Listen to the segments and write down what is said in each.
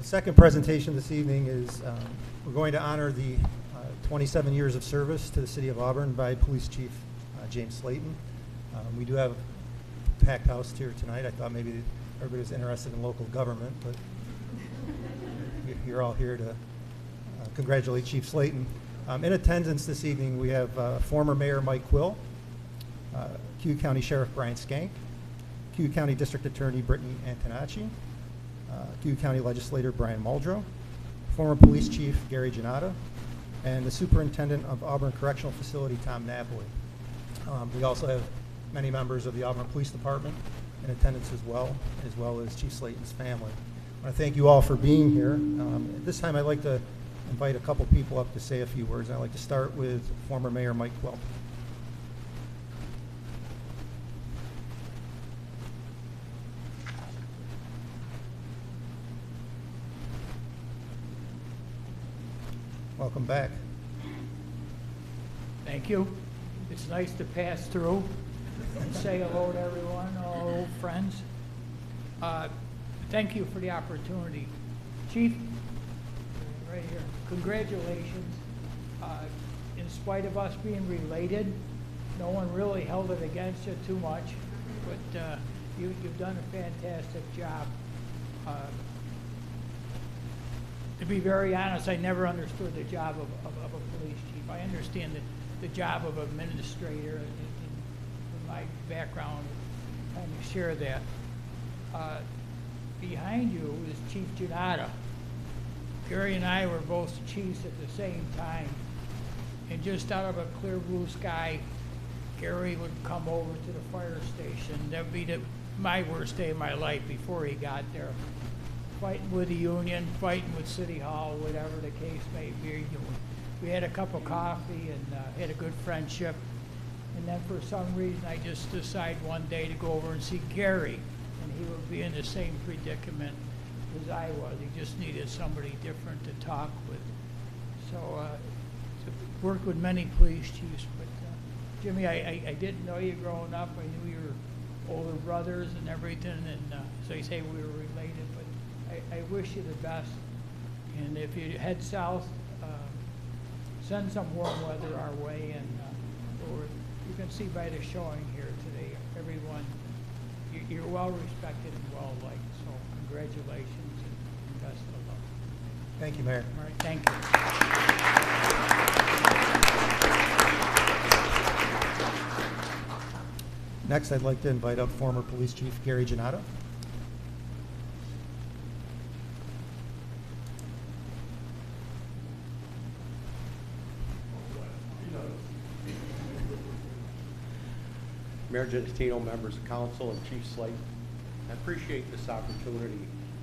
second presentation this evening is we're going to honor the 27 years of service to the city of Auburn by Police Chief James Slayton. We do have a packed house here tonight. I thought maybe everybody was interested in local government, but you're all here to congratulate Chief Slayton. In attendance this evening, we have former Mayor Mike Quill, Q County Sheriff Brian Skank, Q County District Attorney Brittany Antonacci, Q County Legislator Brian Muldrow, former Police Chief Gary Giannettino, and the Superintendent of Auburn Correctional Facility Tom Napoli. We also have many members of the Auburn Police Department in attendance as well as Chief Slayton's family. I want to thank you all for being here. At this time, I'd like to invite a couple people up to say a few words. I'd like to start with former Mayor Mike Quill. Welcome back. Thank you. It's nice to pass through and say hello to everyone, all old friends. Thank you for the opportunity. Chief, right here, congratulations. In spite of us being related, no one really held it against you too much, but you've done a fantastic job. To be very honest, I never understood the job of a police chief. I understand the job of administrator. In my background, I kind of share that. Behind you is Chief Giannettino. Gary and I were both chiefs at the same time. And just out of a clear blue sky, Gary would come over to the fire station. That would be my worst day of my life before he got there. Fighting with the union, fighting with City Hall, whatever the case may be. We had a cup of coffee and had a good friendship. And then for some reason, I just decided one day to go over and see Gary. And he would be in the same predicament as I was. He just needed somebody different to talk with. So worked with many police chiefs. But Jimmy, I didn't know you growing up. I knew your older brothers and everything. And so you say we were related. But I wish you the best, and if you head south, send some warm weather our way, and you can see by the showing here today, everyone, you're well respected and well liked, so congratulations and best of luck. Thank you, Mayor. All right, thank you. Next, I'd like to invite up former Police Chief Gary Giannettino. Mayor Giannettino, members of council, and Chief Slayton, I appreciate this opportunity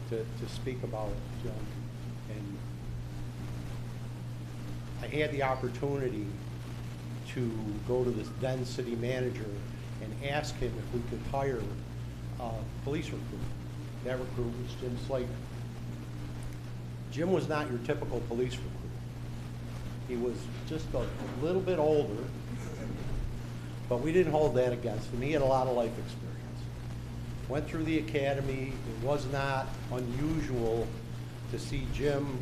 to speak about it, John. And I had the opportunity to go to this then city manager and ask him if we could hire a police recruit. That recruit was Jim Slayton. Jim was not your typical police recruit. He was just a little bit older, but we didn't hold that against him. He had a lot of life experience. Went through the academy. It was not unusual to see Jim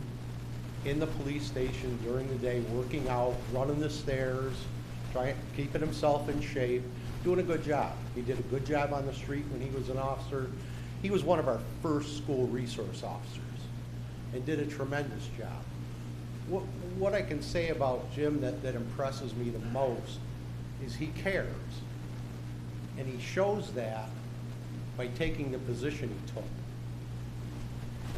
in the police station during the day, working out, running the stairs, keeping himself in shape, doing a good job. He did a good job on the street when he was an officer. He was one of our first school resource officers and did a tremendous job. What I can say about Jim that impresses me the most is he cares, and he shows that by taking the position he took.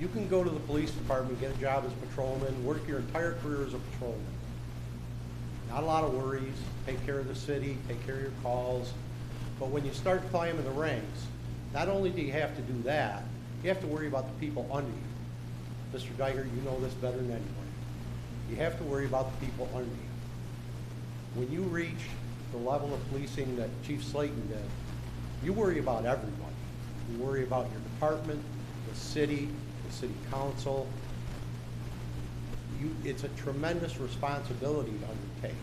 You can go to the police department, get a job as a patrolman, work your entire career as a patrolman. Not a lot of worries, take care of the city, take care of your calls, but when you start climbing the ranks, not only do you have to do that, you have to worry about the people under you. Mr. Geiger, you know this better than anybody. You have to worry about the people under you. When you reach the level of policing that Chief Slayton did, you worry about everybody. You worry about your department, the city council. It's a tremendous responsibility to undertake.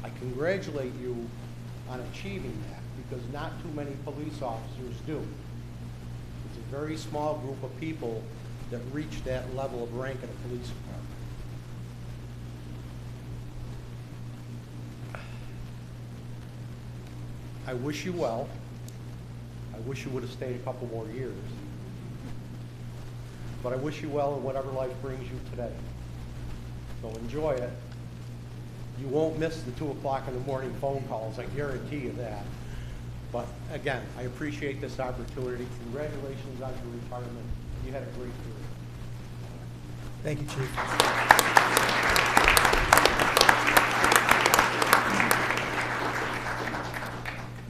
I congratulate you on achieving that, because not too many police officers do. It's a very small group of people that reach that level of rank in a police department. I wish you well. I wish you would have stayed a couple more years. But I wish you well in whatever life brings you today. So enjoy it. You won't miss the 2 o'clock in the morning phone calls, I guarantee you that. But again, I appreciate this opportunity. Congratulations on your retirement. You had a great career. Thank you, Chief.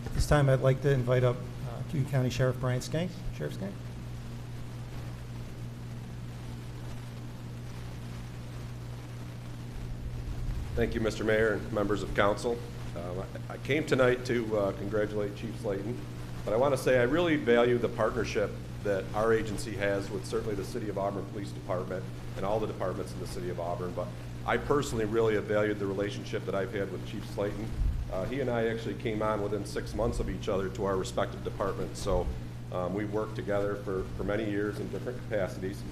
At this time, I'd like to invite up Cuyahoga County Sheriff Brian Skank. Sheriff Skank. Thank you, Mr. Mayor and members of council. I came tonight to congratulate Chief Slayton, but I want to say I really value the partnership that our agency has with certainly the City of Auburn Police Department and all the departments in the City of Auburn, but I personally really have valued the relationship that I've had with Chief Slayton. He and I actually came on within 6 months of each other to our respective departments, so we've worked together for many years in different capacities.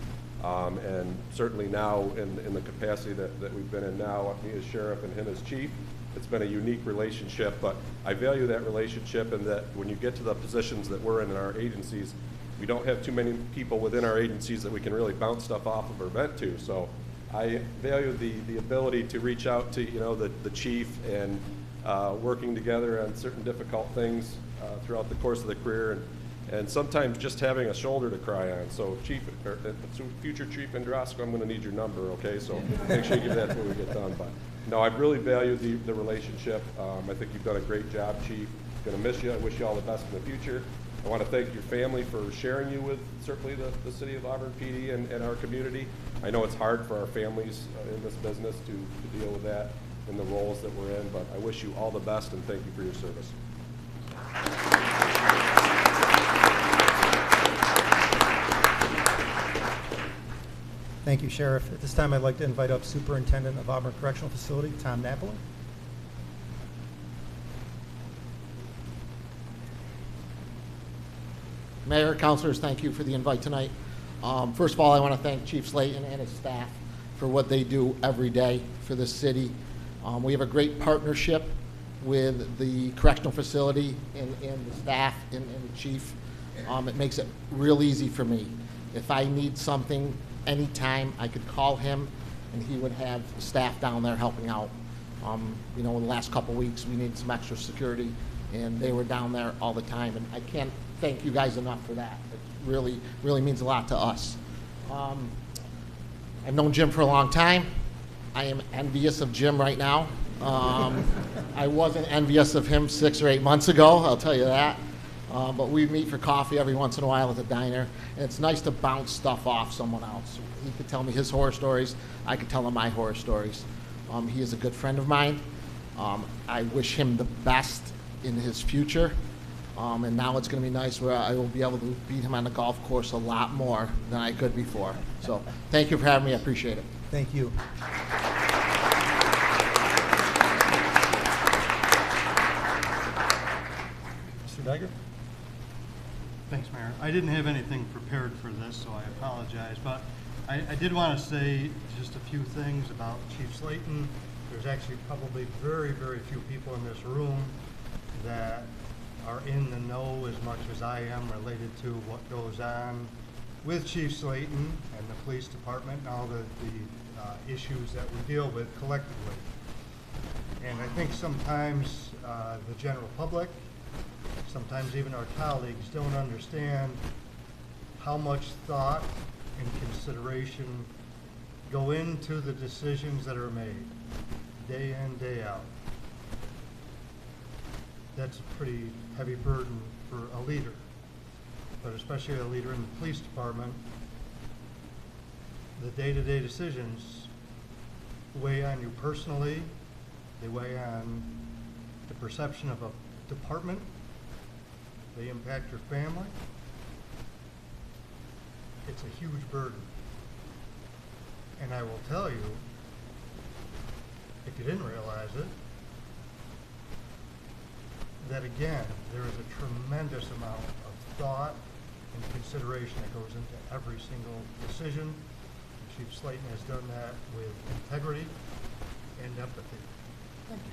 And certainly now in the capacity that we've been in now, me as sheriff and him as chief, it's been a unique relationship, but I value that relationship, and that when you get to the positions that we're in our agencies, we don't have too many people within our agencies that we can really bounce stuff off of or vent to. So I value the ability to reach out to the chief and working together on certain difficult things throughout the course of the career, and sometimes just having a shoulder to cry on. So future Chief Androsco, I'm going to need your number, okay? So make sure you give that when we get done. But no, I've really valued the relationship. I think you've done a great job, Chief. Going to miss you. I wish you all the best in the future. I want to thank your family for sharing you with certainly the City of Auburn PD and our community. I know it's hard for our families in this business to deal with that in the roles that we're in, but I wish you all the best and thank you for your service. Thank you, Sheriff. At this time, I'd like to invite up Superintendent of Auburn Correctional Facility, Tom Napoli. Mayor, councilors, thank you for the invite tonight. First of all, I want to thank Chief Slayton and his staff for what they do every day for this city. We have a great partnership with the correctional facility and the staff and the chief. It makes it real easy for me. If I need something anytime, I could call him and he would have staff down there helping out. In the last couple weeks, we needed some extra security and they were down there all the time, and I can't thank you guys enough for that. It really, really means a lot to us. I've known Jim for a long time. I am envious of Jim right now. I wasn't envious of him 6 or 8 months ago, I'll tell you that. But we meet for coffee every once in a while at the diner, and it's nice to bounce stuff off someone else. He could tell me his horror stories, I could tell him my horror stories. He is a good friend of mine. I wish him the best in his future. And now it's going to be nice where I will be able to beat him on the golf course a lot more than I could before. So thank you for having me. I appreciate it. Thank you. Mr. Duggar? Thanks, Mayor. I didn't have anything prepared for this, so I apologize. But I did want to say just a few things about Chief Slayton. There's actually probably very, very few people in this room that are in the know as much as I am related to what goes on with Chief Slayton and the police department and all the issues that we deal with collectively. And I think sometimes the general public, sometimes even our colleagues, don't understand how much thought and consideration go into the decisions that are made day in, day out. That's a pretty heavy burden for a leader, but especially a leader in the police department. The day-to-day decisions weigh on you personally, they weigh on the perception of a department, they impact your family. It's a huge burden. And I will tell you, if you didn't realize it, that again, there is a tremendous amount of thought and consideration that goes into every single decision. Chief Slayton has done that with integrity and empathy. Thank you.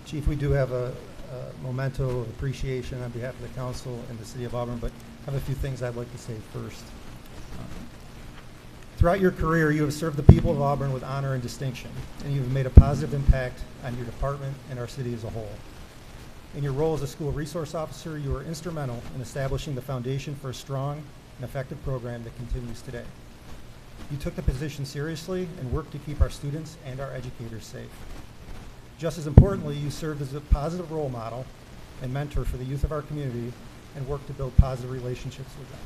Chief, we do have a memento of appreciation on behalf of the council and the city of Auburn, but I have a few things I'd like to say first. Throughout your career, you have served the people of Auburn with honor and distinction, and you have made a positive impact on your department and our city as a whole. In your role as a school resource officer, you were instrumental in establishing the foundation for a strong and effective program that continues today. You took the position seriously and worked to keep our students and our educators safe. Just as importantly, you served as a positive role model and mentor for the youth of our community and worked to build positive relationships with them.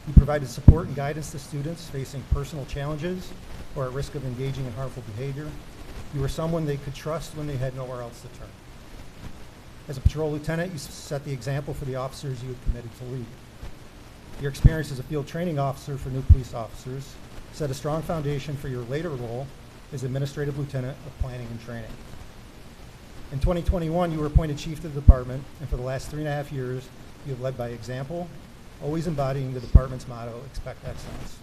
You provided support and guidance to students facing personal challenges or at risk of engaging in harmful behavior. You were someone they could trust when they had nowhere else to turn. As a patrol lieutenant, you set the example for the officers you had committed to lead. Your experience as a field training officer for new police officers set a strong foundation for your later role as administrative lieutenant of planning and training. In 2021, you were appointed chief of the department, and for the last 3.5 years, you have led by example, always embodying the department's motto, expect excellence.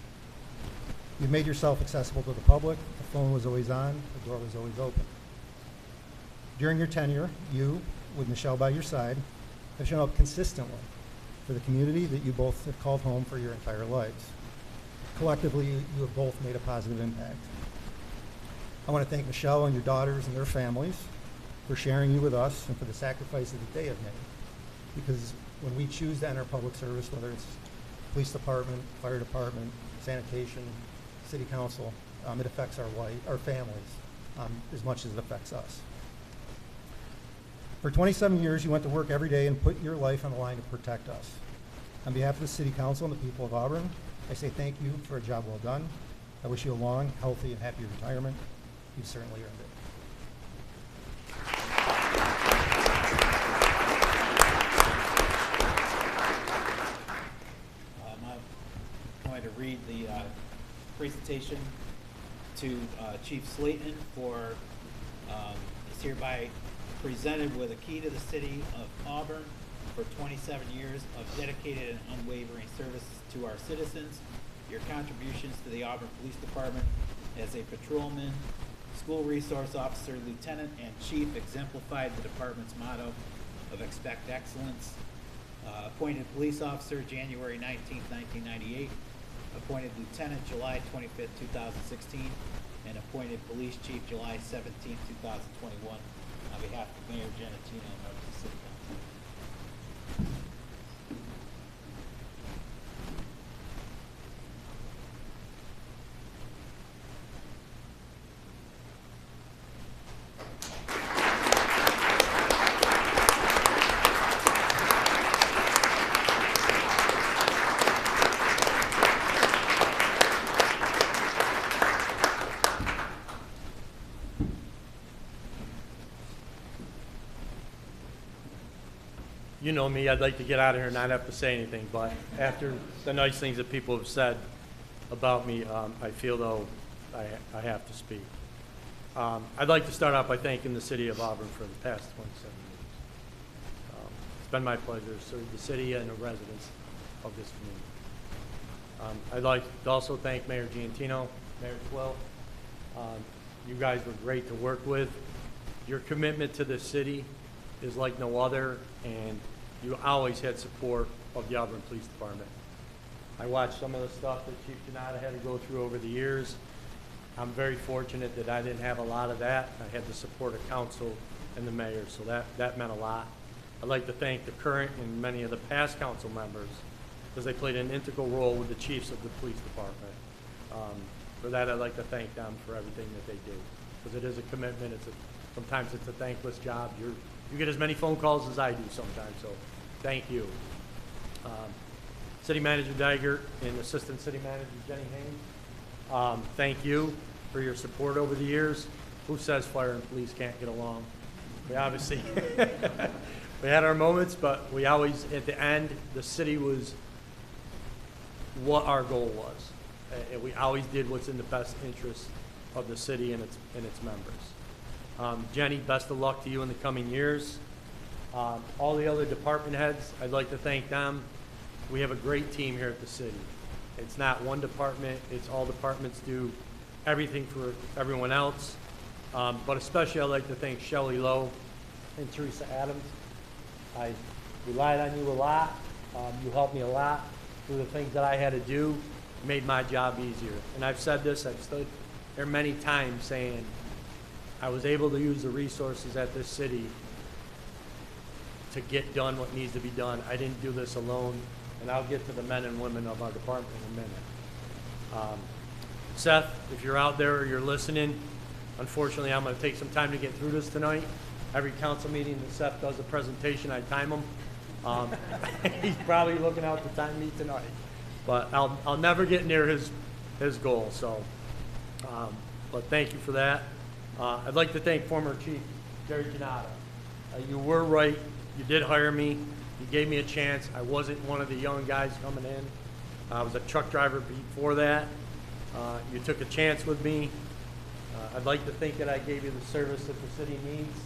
You've made yourself accessible to the public. The phone was always on, the door was always open. During your tenure, you, with Michelle by your side, have shown up consistently for the community that you both have called home for your entire lives. Collectively, you have both made a positive impact. I want to thank Michelle and your daughters and their families for sharing you with us and for the sacrifices that they have made. Because when we choose to enter public service, whether it's police department, fire department, sanitation, city council, it affects our families as much as it affects us. For 27 years, you went to work every day and put your life on the line to protect us. On behalf of the city council and the people of Auburn, I say thank you for a job well done. I wish you a long, healthy, and happy retirement. You've certainly earned it. I'm going to read the presentation to Chief Slayton for is hereby presented with a key to the city of Auburn for 27 years of dedicated and unwavering service to our citizens. Your contributions to the Auburn Police Department as a patrolman, school resource officer, lieutenant, and chief exemplified the department's motto of expect excellence. Appointed police officer January 19, 1998. Appointed lieutenant July 25, 2016. And appointed police chief July 17, 2021. On behalf of Mayor Giannettino and members of the City Council. You know me, I'd like to get out of here and not have to say anything, but after the nice things that people have said about me, I feel though I have to speak. I'd like to start out by thanking the city of Auburn for the past 27 years. It's been my pleasure to serve the city and the residents of this community. I'd like to also thank Mayor Giannettino, Mayor Quill. You guys were great to work with. Your commitment to the city is like no other, and you always had support of the Auburn Police Department. I watched some of the stuff that Chief Giannettino had to go through over the years. I'm very fortunate that I didn't have a lot of that. I had the support of council and the mayor, so that meant a lot. I'd like to thank the current and many of the past council members because they played an integral role with the chiefs of the police department. For that, I'd like to thank them for everything that they do, because it is a commitment. Sometimes it's a thankless job. You get as many phone calls as I do sometimes, so thank you. City Manager Digert and Assistant City Manager Jenny Haynes, thank you for your support over the years. Who says fire and police can't get along? We obviously, we had our moments, but we always, at the end, the city was what our goal was. And we always did what's in the best interest of the city and its members. Jenny, best of luck to you in the coming years. All the other department heads, I'd like to thank them. We have a great team here at the city. It's not one department, it's all departments do everything for everyone else. But especially I'd like to thank Shelley Lowe and Teresa Adams. I relied on you a lot. You helped me a lot through the things that I had to do, made my job easier. And I've said this, I've stood there many times saying I was able to use the resources at this city to get done what needs to be done. I didn't do this alone, and I'll get to the men and women of our department in a minute. Seth, if you're out there or you're listening, unfortunately, I'm going to take some time to get through this tonight. Every council meeting that Seth does a presentation, I time him. He's probably looking out to time me tonight, but I'll never get near his goal. So, but thank you for that. I'd like to thank former Chief Giannettino. You were right. You did hire me. You gave me a chance. I wasn't one of the young guys coming in. I was a truck driver before that. You took a chance with me. I'd like to think that I gave you the service that the city needs.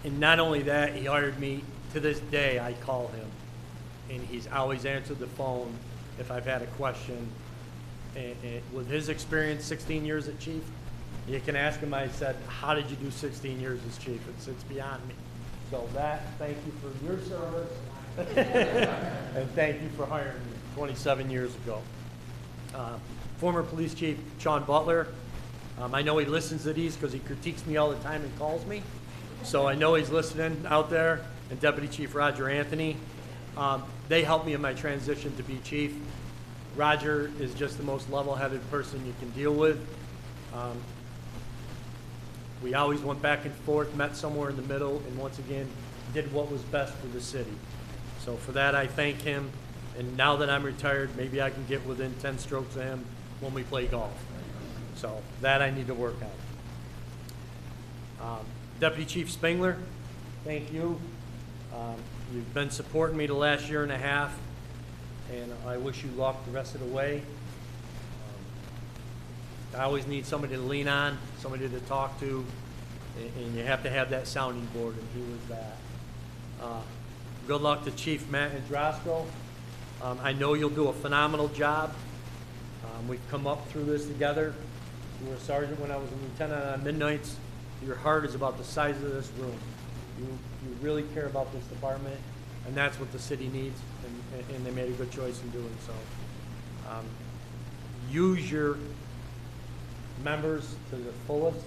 And not only that, he hired me. To this day, I call him, and he's always answered the phone if I've had a question. And with his experience, 16 years as chief, you can ask him. I said, how did you do 16 years as chief? It's beyond me. So thank you for your service, and thank you for hiring me 27 years ago. Former Police Chief Sean Butler, I know he listens to these because he critiques me all the time and calls me. So I know he's listening out there. And Deputy Chief Roger Anthony, they helped me in my transition to be chief. Roger is just the most level-headed person you can deal with. We always went back and forth, met somewhere in the middle, and once again, did what was best for the city. So for that, I thank him. And now that I'm retired, maybe I can get within 10 strokes of him when we play golf. So that I need to work on. Deputy Chief Spengler, thank you. You've been supporting me the last year and a half, and I wish you luck the rest of the way. I always need somebody to lean on, somebody to talk to, and you have to have that sounding board, and he was that. Good luck to Chief Matt Androsco. I know you'll do a phenomenal job. We've come up through this together. You were a sergeant when I was a lieutenant on midnights. Your heart is about the size of this room. You really care about this department, and that's what the city needs, and they made a good choice in doing so. Use your members to the fullest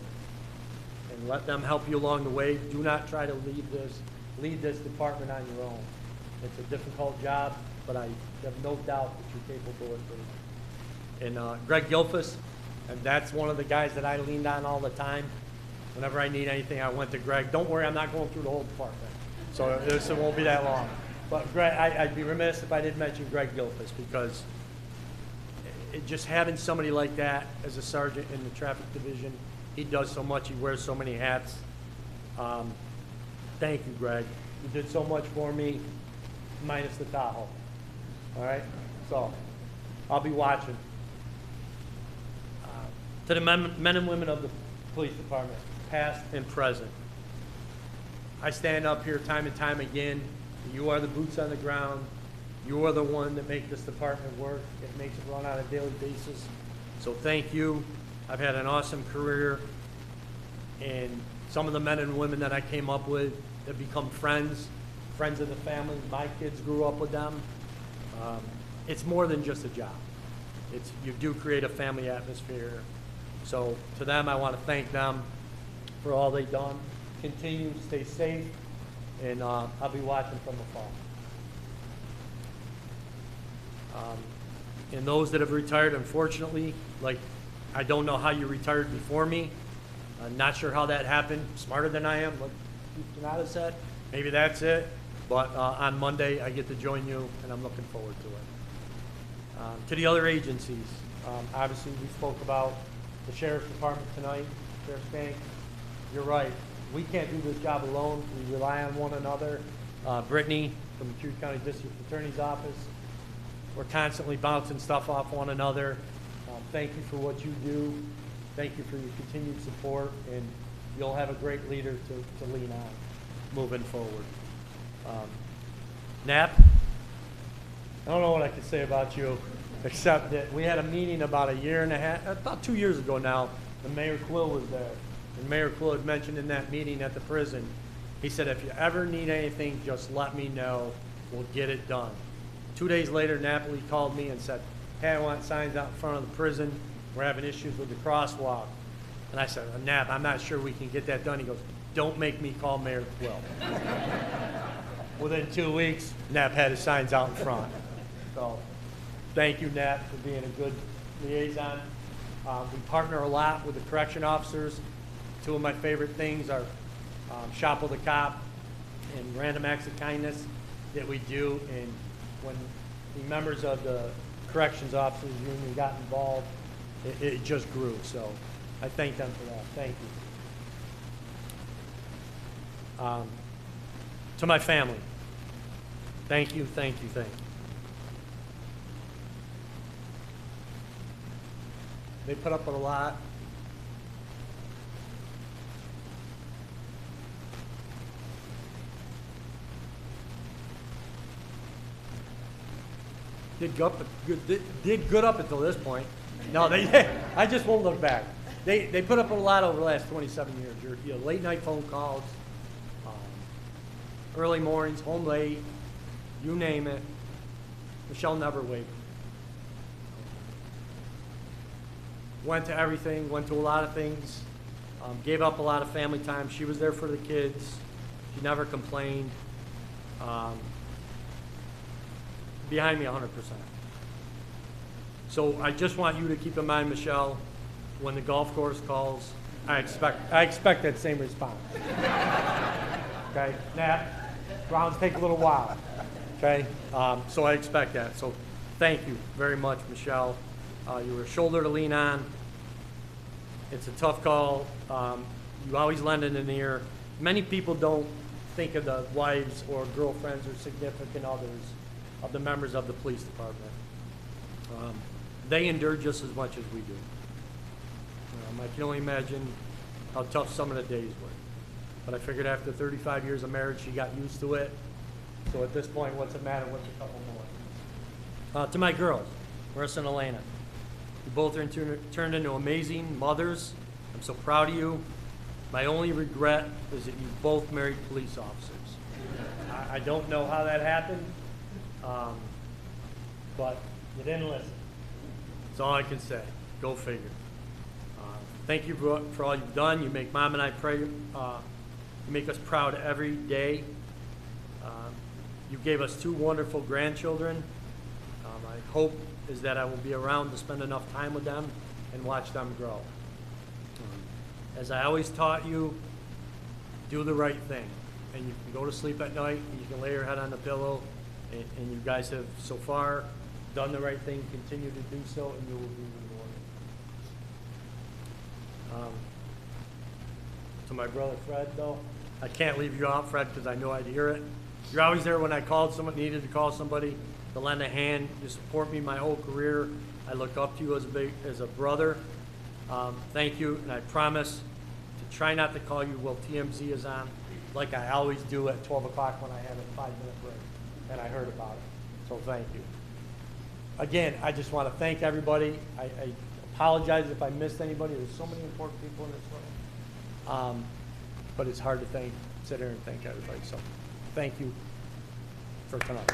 and let them help you along the way. Do not try to lead this department on your own. It's a difficult job, but I have no doubt that you're capable of doing it. And Greg Gilfus, and that's one of the guys that I leaned on all the time. Whenever I need anything, I went to Greg. Don't worry, I'm not going through the whole department, so it won't be that long. But Greg, I'd be remiss if I didn't mention Greg Gilfus, because just having somebody like that as a sergeant in the traffic division, he does so much, he wears so many hats. Thank you, Greg. You did so much for me, minus the Tahoe. All right? So, I'll be watching. To the men and women of the police department, past and present, I stand up here time and time again. You are the boots on the ground. You are the one that make this department work. It makes it run on a daily basis. So thank you. I've had an awesome career, and some of the men and women that I came up with have become friends of the family. My kids grew up with them. It's more than just a job. You do create a family atmosphere. So to them, I want to thank them for all they've done. Continue to stay safe, and I'll be watching from afar. And those that have retired, unfortunately, like, I don't know how you retired before me. I'm not sure how that happened. Smarter than I am, like Chief Giannettino said. Maybe that's it. But on Monday, I get to join you, and I'm looking forward to it. To the other agencies, obviously we spoke about the Sheriff's Department tonight, Sheriff Skank. You're right. We can't do this job alone. We rely on one another. Brittany from the Cuyahoga County District Attorney's Office. We're constantly bouncing stuff off one another. thank you for what you do. Thank you for your continued support, and you'll have a great leader to lean on moving forward. Nap, I don't know what I can say about you, except that we had a meeting about a year and a half, about 2 years ago now, and Mayor Quill was there. And Mayor Quill had mentioned in that meeting at the prison, he said, if you ever need anything, just let me know. We'll get it done. 2 days later, Napoli called me and said, hey, I want signs out in front of the prison. We're having issues with the crosswalk. And I said, Nap, I'm not sure we can get that done. He goes, don't make me call Mayor Quill. Within 2 weeks, Nap had his signs out in front. So thank you, Nap, for being a good liaison. We partner a lot with the correction officers. Two of my favorite things are Shop with a Cop and Random Acts of Kindness that we do. And when the members of the Corrections Officers Union got involved, it just grew. So I thank them for that. Thank you. To my family, thank you, thank you, thank you. They put up with a lot. Did good up until this point. No, I just won't look back. They put up with a lot over the last 27 years. Your late night phone calls, early mornings, home late, you name it. Michelle never wavered. Went to everything, went to a lot of things, gave up a lot of family time. She was there for the kids. She never complained. Behind me 100%. So I just want you to keep in mind, Michelle, when the golf course calls, I expect that same response. Okay, Nap, rounds take a little while. Okay, so I expect that. So thank you very much, Michelle. You were a shoulder to lean on. It's a tough call. You always lend an ear. Many people don't think of the wives or girlfriends or significant others of the members of the police department. They endure just as much as we do. I can only imagine how tough some of the days were. But I figured after 35 years of marriage, she got used to it. So at this point, what's the matter with a couple more? To my girls, Marissa and Elena, you both are turned into amazing mothers. I'm so proud of you. My only regret is that you both married police officers. I don't know how that happened, but you didn't listen. That's all I can say. Go figure. Thank you for all you've done. You make Mom and I pray. You make us proud every day. You gave us 2 wonderful grandchildren. My hope is that I will be around to spend enough time with them and watch them grow. As I always taught you, do the right thing. And you can go to sleep at night, and you can lay your head on the pillow, and you guys have so far done the right thing, continue to do so, and you will be rewarded. To my brother Fred, though, I can't leave you out, Fred, because I know I'd hear it. You're always there when I needed to call somebody to lend a hand. You support me my whole career. I look up to you as a brother. Thank you, and I promise to try not to call you while TMZ is on, like I always do at 12 o'clock when I have a 5-minute break, and I heard about it. So thank you. Again, I just want to thank everybody. I apologize if I missed anybody. There's so many important people in this room. But it's hard to sit here and thank everybody. So thank you for tonight.